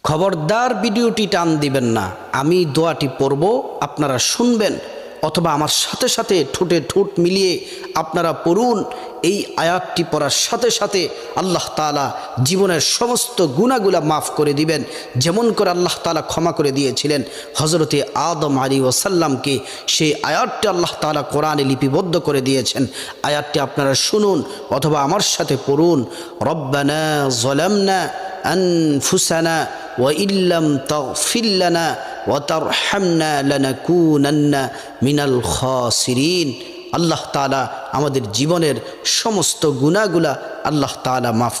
খবরদার ভিডিওটি টান দিবেন না। আমি দোয়াটি পড়ব, আপনারা শুনবেন, অথবা আমার সাথে সাথে ঠোঁটে ঠোঁট মিলিয়ে আপনারা পড়ুন। এই আয়াতটি পড়ার সাথে সাথে আল্লাহ তাআলা জীবনের সমস্ত গুনাহগুলা মাফ করে দিবেন, যেমন করে আল্লাহ তাআলা ক্ষমা করে দিয়েছিলেন হযরতে আদম আলাইহিস সালামকে। সেই আয়াতটি আল্লাহ তাআলা কোরআনে লিপিবদ্ধ করে দিয়েছেন। আয়াতটি আপনারা শুনুন অথবা আমার সাথে পড়ুন। রব্বানা যালামনা আনফুসানা ওয়া ইল্লাম তাগফির লানা ওয়া তারহামনা লানাকুনান্না মিনাল খাসিরিন। আল্লাহ তাআলা আমাদের জীবনের সমস্ত গুনাহগুলা আল্লাহ তাআলা মাফ